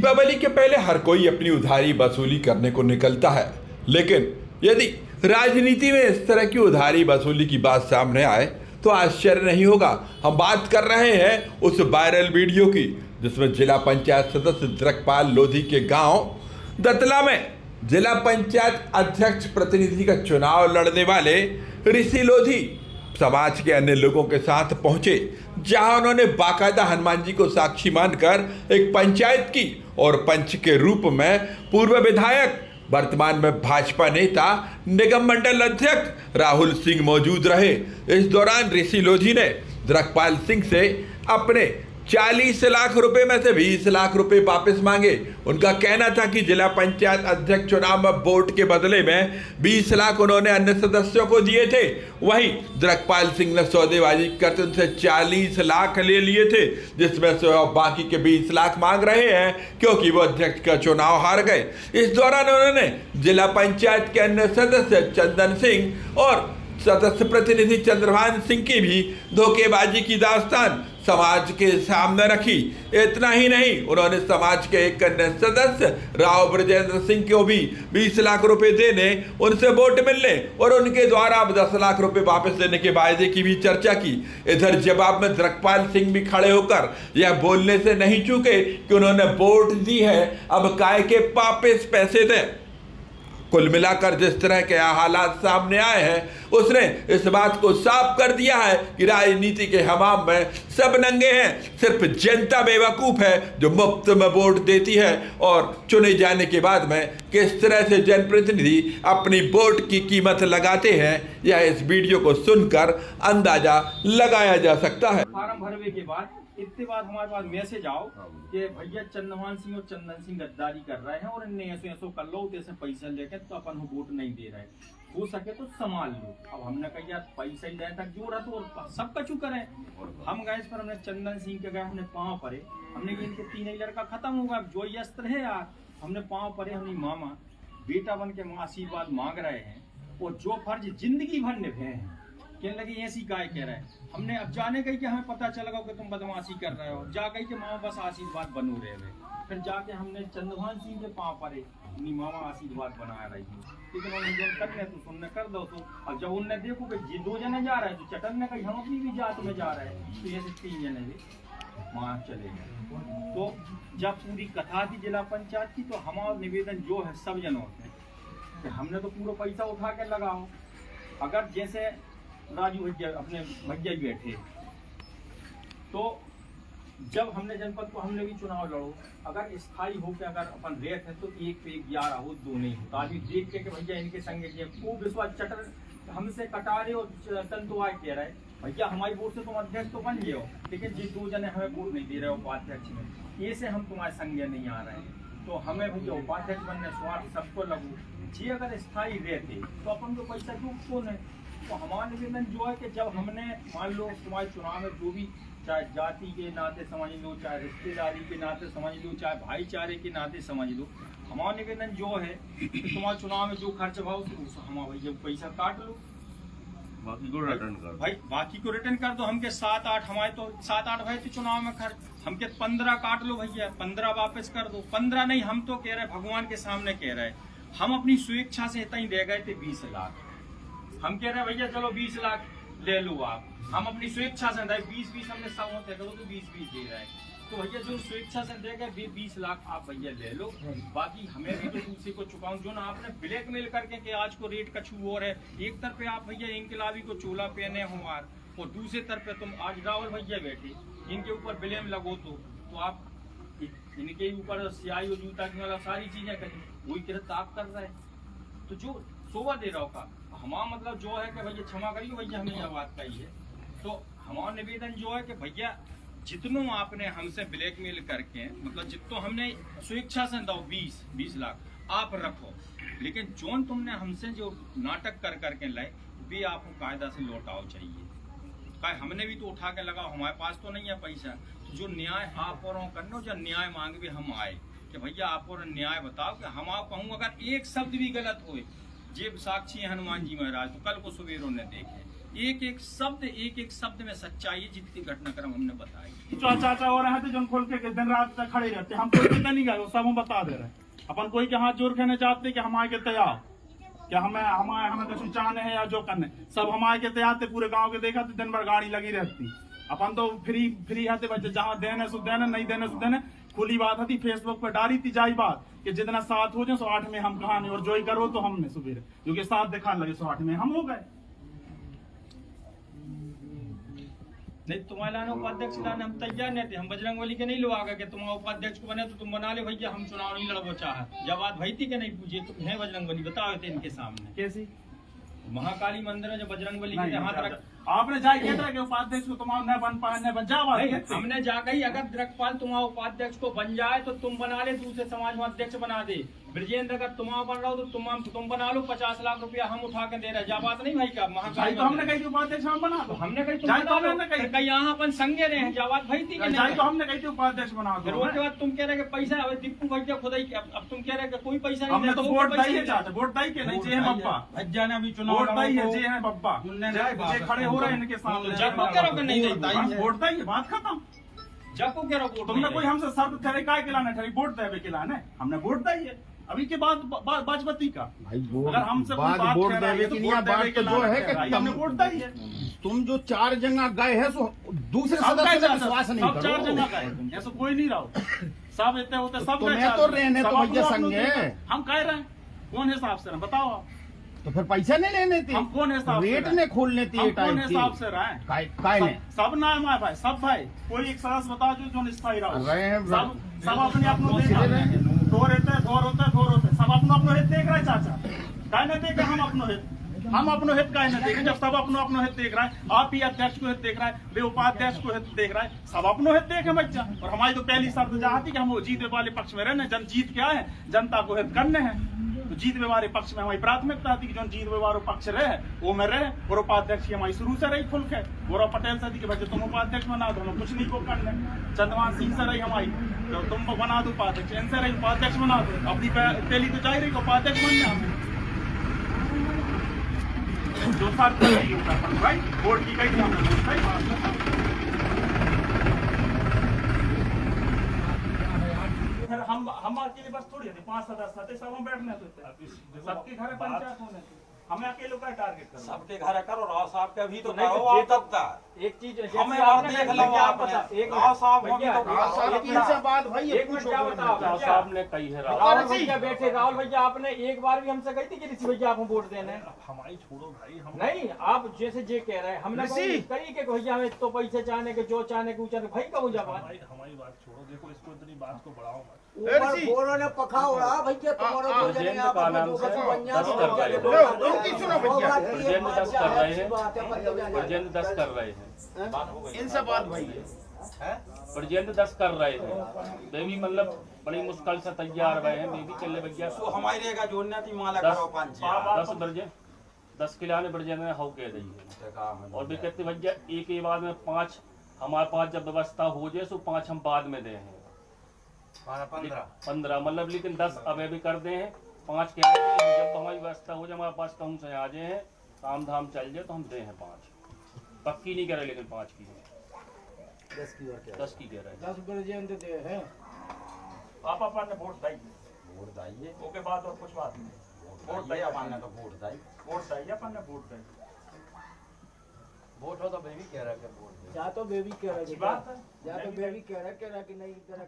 दीपावली के पहले हर कोई अपनी उधारी वसूली करने को निकलता है, लेकिन यदि राजनीति में इस तरह की उधारी वसूली की बात सामने आए तो आश्चर्य नहीं होगा। हम बात कर रहे हैं उस वायरल वीडियो की जिसमें जिला पंचायत सदस्य द्रकपाल लोधी के गांव दतला में जिला पंचायत अध्यक्ष प्रतिनिधि का चुनाव लड़ने वाले ऋषि लोधी समाज के अन्य लोगों के साथ पहुंचे, जहां उन्होंने बाकायदा हनुमान जी को साक्षी मानकर एक पंचायत की और पंच के रूप में पूर्व विधायक वर्तमान में भाजपा नेता निगम मंडल अध्यक्ष राहुल सिंह मौजूद रहे। इस दौरान ऋषि लोधी ने द्रकपाल सिंह से अपने 40 लाख रुपए में से 20 लाख रुपए वापस मांगे। उनका कहना था कि जिला पंचायत अध्यक्ष चुनाव में वोट के बदले में 20 लाख उन्होंने अन्य सदस्यों को दिए थे। वहीं द्रकपाल सिंह ने सौदेबाजी करते उनसे 40 लाख ले लिए थे, जिसमें से बाकी के 20 लाख मांग रहे हैं क्योंकि वो अध्यक्ष का चुनाव हार गए। इस दौरान उन्होंने जिला पंचायत के अन्य सदस्य चंदन सिंह और सदस्य प्रतिनिधि चंद्रभान सिंह की भी धोखेबाजी की दास्तान समाज के सामने रखी। इतना ही नहीं, उन्होंने समाज के एक अन्य सदस्य राव ब्रजेंद्र सिंह को भी 20 लाख रुपए देने, उनसे वोट मिलने और उनके द्वारा अब 10 लाख रुपए वापस देने के वायदे की भी चर्चा की। इधर जवाब में द्रकपाल सिंह भी खड़े होकर यह बोलने से नहीं चूके कि उन्होंने वोट दी है, अब काय के वापस पैसे दें। कुल मिलाकर जिस तरह के हालात सामने आए हैं उसने इस बात को साफ कर दिया है कि राजनीति के हमाम में सब नंगे हैं, सिर्फ जनता बेवकूफ़ है जो मुफ्त में वोट देती है और चुने जाने के बाद में किस तरह से जनप्रतिनिधि अपनी वोट की कीमत लगाते हैं यह इस वीडियो को सुनकर अंदाजा लगाया जा सकता है। फार्म भरने के बाद इतने बाद हमारे पास मैसेज आओ कि भैया चंद्रभान सिंह और चंदन सिंह गद्दारी कर रहे हैं और इनने ऐसो कर लो जैसे पैसा लेके तो अपन को वोट नहीं दे रहे, हो सके तो संभाल लो। अब हमने कहा यार पैसा ही लेने तक जोर है तो सब कछु करें। हम गए इस पर, हमने चंदन सिंह के गए, हमने पाँव पड़े, हमने इनके तीन ही लड़का खत्म होगा, अब जो अस्त्र है यार, हमने पाँव पड़े, हमने मामा बेटा बन के आशीर्वाद मांग रहे हैं और जो फर्ज जिंदगी भर निभे हैं कहने लगे ऐसी काय कह रहे हैं। हमने अब जाने गई कि हमें पता चल गया कि तुम बदमाशी कर रहे हो, जा गई कि मामा बस आशीर्वाद बनो रहे हुए। फिर जाके हमने चंद्रभान सिंह के पाँव पड़े, अपनी मामा आशीर्वाद बना रही थी, लेकिन उन्होंने जो करने तो सुनने कर दो। तो अब जब उनने देखो कि जी 2 जने जा रहे हैं तो चटन ने कही हम अपनी भी जात में जा रहे हैं, तो ऐसे 3 जने भी वहाँ चले गए। तो जब पूरी कथा थी जिला पंचायत की तो हमारा निवेदन जो है सब जनों से कि हमने तो पूरा पैसा उठा के लगाओ। अगर जैसे राजू भैया अपने भैया ही बैठे तो जब हमने जनपद को हमने भी चुनाव लड़ो, अगर स्थायी हो के अगर अपन रेट है तो 1 पे 11 हो, 2 नहीं होता। अभी देख के कि भैया इनके संगे वो विश्वास चटर हमसे कटा रहे और तंतुआ कह रहे भैया हमारी वोट से तुम अध्यक्ष तो बन गए हो, लेकिन जी 2 जने हमें वोट नहीं दे रहे हो उपाध्यक्ष में, ये से हम तुम्हारे संगे नहीं आ रहे हैं। तो हमें भैया उपाध्यक्ष बनने स्वार्थ सबको लगू जी, अगर स्थायी रहते तो अपन को पैसा क्यों है। तो हमारा निवेदन जो है कि जब हमने मान लो तुम्हारे चुनाव में जो भी चाहे जाति के नाते समझ लो, चाहे रिश्तेदारी के नाते समझ लो, चाहे भाईचारे के नाते समझ लो, हमारा निवेदन जो है कि तुम्हारे चुनाव में जो खर्च भाव हमारा भैया पैसा काट लो, बाकी को रिटर्न कर भाई बाकी को रिटर्न कर दो। हमके 7-8 हमारे तो 7-8 भाई थे चुनाव में खर्च, हमके 15 काट लो भैया, 15 वापस कर दो। 15 नहीं, हम तो कह रहे भगवान के सामने कह रहे हम अपनी स्वेच्छा से इतना ही दे गए थे 20 लाख। हम कह रहे हैं भैया चलो 20 लाख ले लो आप, हम अपनी स्वेच्छा से 20-20 हमने सब होते करो तो 20-20 दे रहे हैं। तो भैया जो स्वेच्छा से दे गए 20 लाख आप भैया ले लो, बाकी हमें भी तो दूसरे को चुकाऊं जो ना आपने ब्लैकमेल करके कि आज को रेट कछु और है। एक तरफ आप भैया इनकलाबी को चोला पहने हो और दूसरे तरफ तुम आज रावल भैया बैठे इनके ऊपर ब्लेम लगो तो आप इनके ऊपर सियाई और जूता की वाला सारी चीजें करी वही किरत आप कर रहे हैं। तो जो शोभा दे रहा का हमारा मतलब जो है कि भैया क्षमा करिए भैया हमें यह बात कही है। तो हमारा निवेदन जो है कि भैया जितनों आपने हमसे ब्लैकमेल करके मतलब जितनों हमने स्वेच्छा से दो 20 लाख आप रखो, लेकिन जो तुमने हमसे जो नाटक कर करके लाए वे आपको कायदा से लौटाओ चाहिए। हमने भी तो उठा के लगाओ, हमारे पास तो नहीं है पैसा। तो जो न्याय आप और करनो जो न्याय मांग भी हम आए कि भैया आप और न्याय बताओ कि हम आप कहूँ अगर एक शब्द भी गलत हो, जेब साक्षी है हनुमान जी महाराज, तो कल को सवेरों ने देखे एक एक शब्द में सच्चाई है, जितनी घटनाक्रम हमने बताई। चाचा हो रहे हैं तो जन खोल के दिन रात तक खड़े रहते, हम कोई कितना नहीं गए, वो सब हम बता दे रहे हैं। अपन कोई के हाथ जोड़ के नहीं चाहते कि हम आए के तैयार, क्या हमें कुछ चाहने हैं या जो करने, सब हम आए के तैयार थे। पूरे गांव के देखा तो दिन भर गाड़ी लगी रहती। अपन तो फ्री आते बच्चे, जहाँ देने सु देने, नहीं देने सु देने। खुली बात थी, फेसबुक पे डाली थी जाई बात कि जितना साथ हो जाए 108 में हम कहा नहीं, और जो ही करो तो हमने सुबह क्योंकि साथ दिखाने लगे 108 में हम हो गए। नहीं, तुम्हारे लाने उपाध्यक्ष लाने हम तैयार नहीं थे। हम बजरंगबली के नहीं लोग आगे कि तुम उपाध्यक्ष को बने तो तुम बना ले भैया, हम चुनाव नहीं लड़बो चाहे। जब बात भई थी कि नहीं पूछे तुम है बजरंगबली, बताओ थे इनके सामने कैसी महाकाली मंदिर है जो बजरंगबली के हाथ रख, आपने जाए के उपाध्यक्ष को तुम न बन पाए न बन जा। हमने जाकर ही अगर द्रकपाल तुम्हारा उपाध्यक्ष को बन जाए तो तुम बना ले, दूसरे समाज में अध्यक्ष बना दे। ब्रजेंद्र अगर तुम्हारा बन रहा हो तो तुम बना लो, 50 लाख रुपया हम उठा के दे रहे। जा बात नहीं भाई का महाकाली तो हमने कही उपाध्यक्ष हम बना दो, हमने कही तुम बना लो, कहीं यहाँ अपन संगे रहे हैं। जा बात भाई थी तो हमने कही उपाध्यक्ष बना दो। फिर उसके बाद तुम कह रहे कि पैसा दीपू भैया खुद ही, अब तुम कह रहे कि कोई पैसा नहीं, हमने तो वोट दाई है चाचा, वोट दाई के नहीं जे बब्बा भज्जा ने अभी चुनाव वोट दाई है जे है बब्बा खड़े हो रहे हैं इनके सामने। जब कह रहा नहीं वोट दाई है, बात खत्म। जब को कह रहा तुमने कोई हमसे शर्त ठहरे काय के लाने ठहरी, वोट देवे के लाने, हमने वोट दाई है। अभी के बाद बाजपति का अगर हमसे कोई बात वोट कह रहा है देवे तो की वोट देवे के जो है लाने कि हमने वोट दाई है। तुम जो 4 जगह गए हैं सो दूसरे सब सदस्य गए का विश्वास नहीं सब 4 करो। जगह गए, ऐसा कोई नहीं रहा। सब इतने होते सब तो गए, मैं तो रहने सब तो भैया अपनो- संग अपनो है। देखो। हम कह रहे हैं कौन हिसाब से रहे बताओ आप, तो फिर पैसा नहीं लेने थे, हम कौन हिसाब से रेट रहे? ने खोलने थे हम कौन टाइप हिसाब से रहे? काय ने सब नाम है भाई, सब भाई कोई एक सदस्य बता जो स्थायी रहा रहे हैं। सब अपने अपनो देख धोर होते सब अपनो हित देख रहे चाचा, काय न देखे हम अपनो हित काय न देखे। जब सब अपनो हित देख रहा है, आप ही अध्यक्ष को हित देख रहा है, वे उपाध्यक्ष को हित देख रहा है, सब अपनो हित देखे बच्चा। और हमारी तो पहली शर्त जहाँ थी कि हम वो जीतने वाले पक्ष में रहने, जीत क्या है जनता को हित करने हैं, तो जीतने वाले पक्ष में हमारी प्राथमिकता थी कि जो जीतने वाले पक्ष रहे वो में रहे। और उपाध्यक्ष की हमारी शुरू से रही खुल के, गौरव पटेल से थी कि भाई तुम उपाध्यक्ष बना दो, हम कुछ नहीं को करने। चंद्रमान सिंह से रही हमारी, तो तुम बना दो उपाध्यक्ष, इनसे रही उपाध्यक्ष बना दो। अपनी पहली तो चाहिए रही उपाध्यक्ष बनना, जो साथ भाई वोट की गई थी हमने। हम अकेले बस थोड़ी थी, 5 सदस्य थे, सब हम बैठने थे, सबके घर पंचायत होने थे, हमें अकेले का टारगेट करना। सबके घर करो, राव साहब के अभी तो नहीं, करो तो ये आप तब तक। एक चीज हमें आप देख लो आपने, राव साहब हम तो बात भाई एक मिनट क्या बताओ, राव साहब ने कही है, राहुल भैया बैठे, राहुल भैया आपने एक बार भी हमसे कही थी कि ऋषि भैया आपको वोट देने हैं? हमारी छोड़ो भाई, हम नहीं, आप जैसे जे कह रहे हैं, हमने कही कि भैया हमें तो पैसे चाहने के जो चाहने के ऊंचा भाई का मुझे बात हमारी बात छोड़ो, देखो इसको इतनी बात को बढ़ाओ मत। ऊपर बोलो ने पखा उड़ा भैया तुम्हारे को जने आप लोगों का तो बनिया ब्रजेंद्र 10 कर रहे हैं, इनसे बात भाई ब्रजेंद्र 10 कर रहे हैं। बेबी मतलब बड़ी मुश्किल से तैयार रहे हैं, बेबी चले भैया तो हमारी रेगा जोड़ना थी माला दस- करो 5 10 किला ने ब्रजेंद्र ने हाउ कह दी है। और भी कहते भैया एक ही बाद में 5 हमारे पास जब व्यवस्था हो जाए तो 5 हम बाद में दे हैं 15 मतलब, लेकिन 10 अबे भी कर दे हैं, 5 कह रहे हैं जब हमारी व्यवस्था हो जाए, हमारे पास कहूँ से आ जाए हैं, काम धाम चल जाए तो हम दे हैं 5। पक्की नहीं कह रहे लेकिन 5 की है, 10 की कह रहे हैं। 10 ब्रजेंद्र दे हैं। आप अपन ने वोट दाइए, ओके बात और कुछ बात नहीं। वोट दाई अपन ने तो वोट दाई, अपन ने वोट दाई। वोट हो तो बेबी कह रहा है वोट दे। या तो बेबी कह रहा है बात है, या तो बेबी कह रहा है कि नहीं इधर